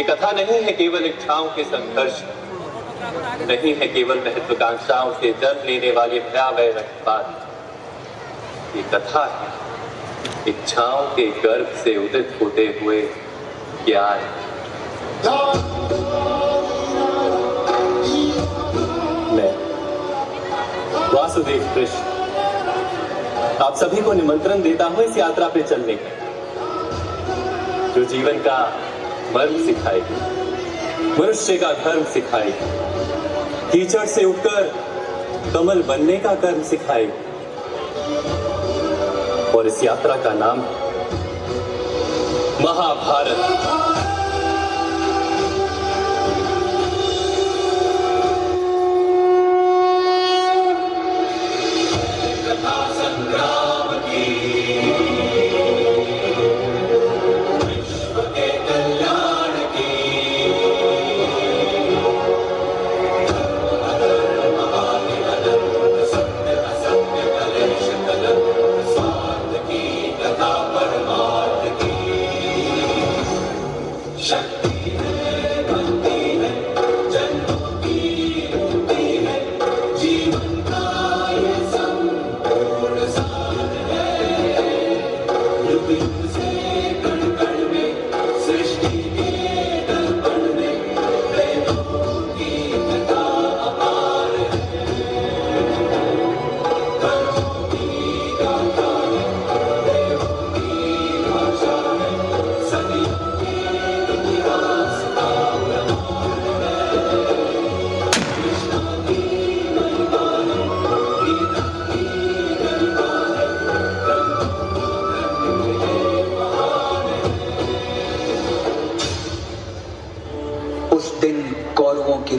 कथा नहीं है केवल इच्छाओं के संघर्ष, नहीं है केवल महत्वाकांक्षाओं से जन्म लेने वाले भयावह रक्तपात। ये कथा है इच्छाओं के गर्भ से उदित होते हुए ज्ञान। मैं वासुदेव कृष्ण आप सभी को निमंत्रण देता हूं इस यात्रा पे चलने का, जो जीवन का मर्म सिखाएगी, मनुष्य का धर्म सिखाएगी, कीचड़ से उठकर कमल बनने का कर्म सिखाएगी। और इस यात्रा का नाम महाभारत।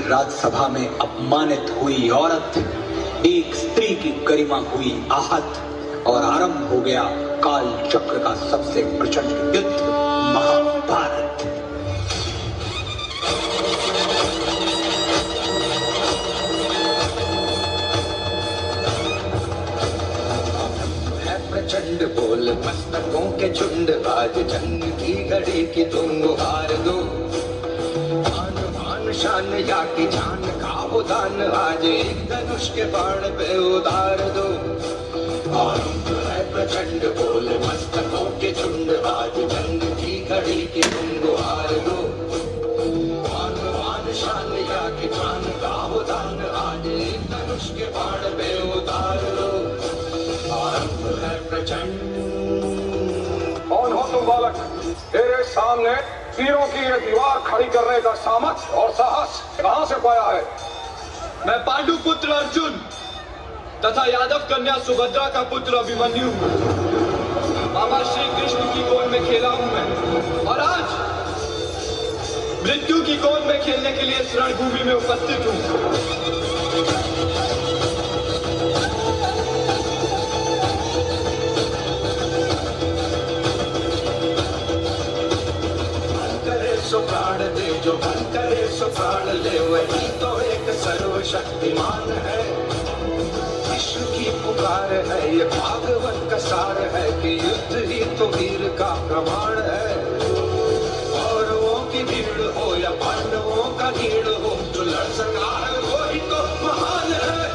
राज्यसभा में अपमानित हुई औरत, एक स्त्री की गरिमा हुई आहत और आरंभ हो गया काल चक्र का सबसे प्रचंड युद्ध, महाभारत। प्रचंड बोल मस्तकों के झुंड, आज जंग की घड़ी की तुम गुहार दो। शान या की जान का उदान, आज एक धनुष के बाण पे उतार दो। आरंभ है प्रचंड बोल मस्तकों के झुंड, आज जंग की घड़ी की तुम गुहार दो। आन शान या की जान का उदान, आज एक धनुष के बाण पे उतार दो। आरंभ है प्रचंड। कौन हो तुम बालक? तेरे सामने तीरों की ये दीवार खड़ी करने का सामर्थ्य और साहस कहां से पाया है? मैं पांडु पुत्र अर्जुन तथा यादव कन्या सुभद्रा का पुत्र अभिमन्यु हूँ। बाबा श्री कृष्ण की गोद में खेला हूँ मैं, और आज मृत्यु की गोद में खेलने के लिए रणभूमि में उपस्थित हूँ। सो प्राण दे, जो मन करे सो प्राण ले, वही तो एक सर्वशक्तिमान है। विश्व की पुकार है, ये भागवत का सार है कि युद्ध ही तो वीर का प्रमाण है। कौरवों की भीड़ हो या पांडवों का भीड़ हो, जो लड़ सका है वही तो महान है।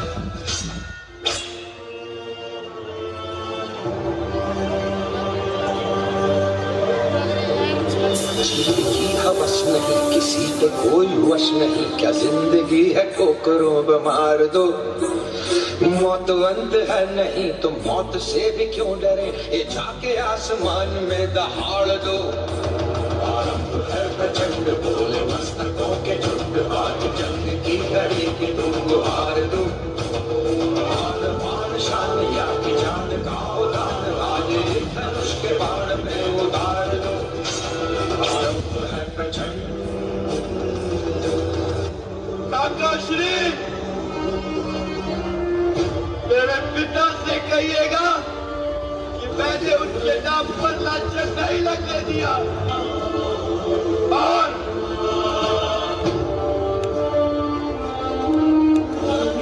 हवस नहीं, किसी पे कोई वश नहीं, क्या जिंदगी है ठोकरों पे मार दो। मौत अंत है नहीं तो मौत से भी क्यों डरे, ये जाके आसमान में दहाड़ दो। आरंभ है प्रचंड बोले मस्तकों के झुंड, आज जंग की घड़ी की तुम गुहार दो। मान शान या की जान का उदान, आज एक धनुष के बाण में उतार दो। काका श्री, मेरे पिता से कहिएगा कि मैंने उनके नाम पर लांछन नहीं लगने दिया, और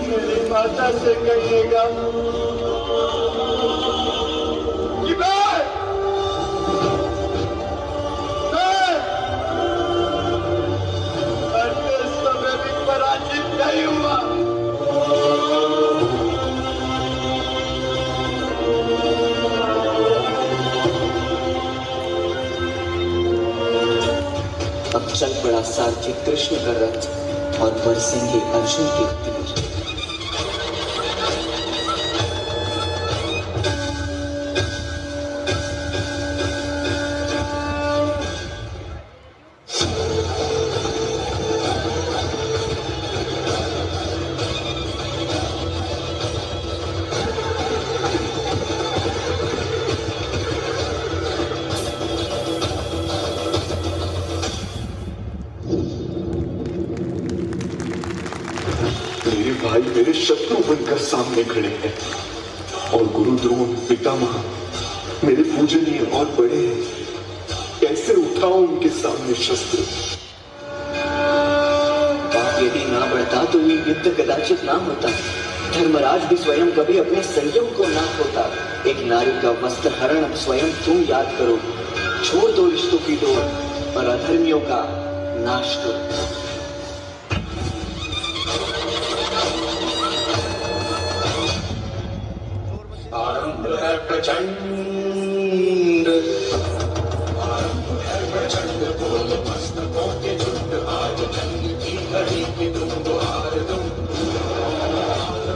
मेरी माता से कहिएगा कि अब चल पड़ा सारथी कृष्ण का रथ और बरसेंगे अर्जुन के तीर। मेरे भाई मेरे शत्रु बनकर सामने खड़े हैं और गुरु द्रोण पितामह मेरे पूजनीय और बड़े हैं। कैसे उठाऊं उनके सामने शस्त्र? पाप यदि ना बढ़ता तो ये युद्ध कदाचित ना होता। धर्मराज भी स्वयं कभी अपने संयम को ना खोता। एक नारी का वस्त्र हरण अब स्वयं तुम याद करो। छोड़ दो रिश्तों की डोर और अधर्मियों का नाश करो। आरंभ है प्रचंड, आरंभ है प्रचंड, बोल मस्तकों के झुंड, आज जंग की घड़ी की तुम गुहार तुम।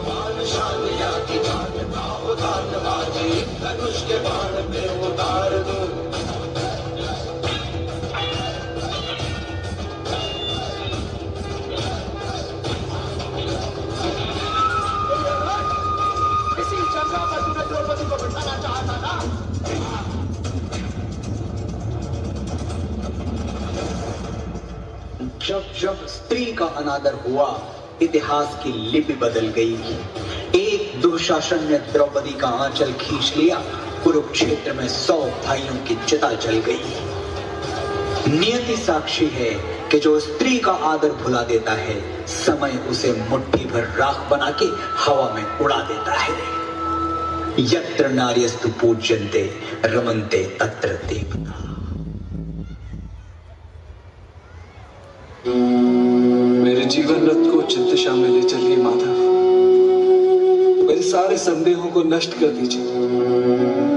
मान शान या की जान का उतार, आज एक धनुष के बाण पे उतार दो। जब जब स्त्री का अनादर हुआ, इतिहास की लिपि बदल गई। एक दुशासन ने द्रौपदी का आंचल खींच लिया, कुरुक्षेत्र में 100 भाइयों की चिता जल गई। नियति साक्षी है कि जो स्त्री का आदर भुला देता है, समय उसे मुट्ठी भर राख बना के हवा में उड़ा देता है। यत्र नार्यस्तु पूज्यन्ते रमन्ते तत्र देवता। मेरे जीवन रथ को उचित दिशा में ले चलिए माधव। मेरे सारे संदेहों को नष्ट कर दीजिए।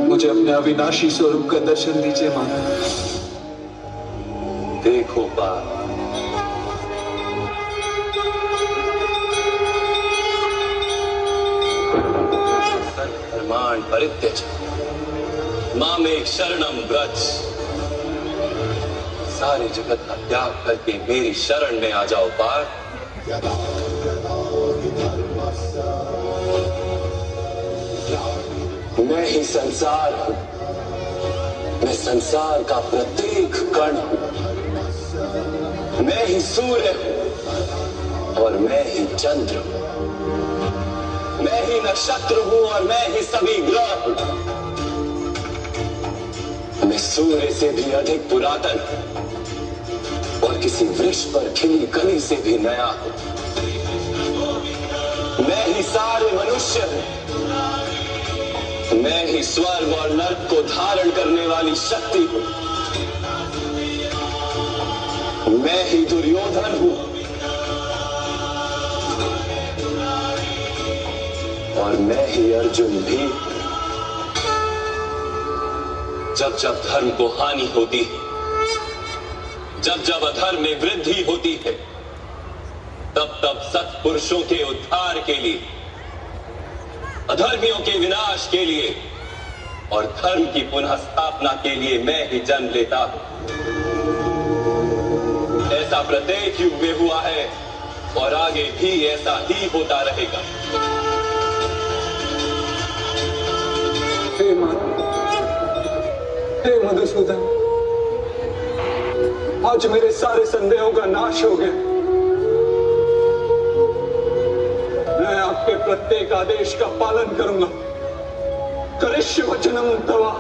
मुझे अपने अविनाशी स्वरूप का दर्शन दीजिए माधव। देखो बाप, धर्माण परित्यज मामे शरणम व्रज। सारे जगत का त्याग करके मेरी शरण में आ जाओ पार्थ। मैं ही संसार हूं, मैं संसार का प्रत्येक कण हूं। मैं ही सूर्य हूं और मैं ही चंद्र हूं। मैं ही नक्षत्र हूं और मैं ही सभी ग्रह हूं। मैं सूर्य से भी अधिक पुरातन और किसी वृक्ष पर खिली कली से भी नया हूं। मैं ही सारे मनुष्य हूं। मैं ही स्वर्ग और नर्क को धारण करने वाली शक्ति हूं। मैं ही दुर्योधन हूं और मैं ही अर्जुन भी। जब जब धर्म को हानि होती है, जब जब अधर्म में वृद्धि होती है, तब तब सत्पुरुषों के उद्धार के लिए, अधर्मियों के विनाश के लिए और धर्म की पुनः स्थापना के लिए मैं ही जन्म लेता हूं। ऐसा प्रत्येक युग में हुआ है और आगे भी ऐसा ही होता रहेगा। हे मधुसूदन, आज मेरे सारे संदेहों का नाश हो गया। मैं आपके प्रत्येक आदेश का पालन करूंगा। करिष्य वचनम तवा।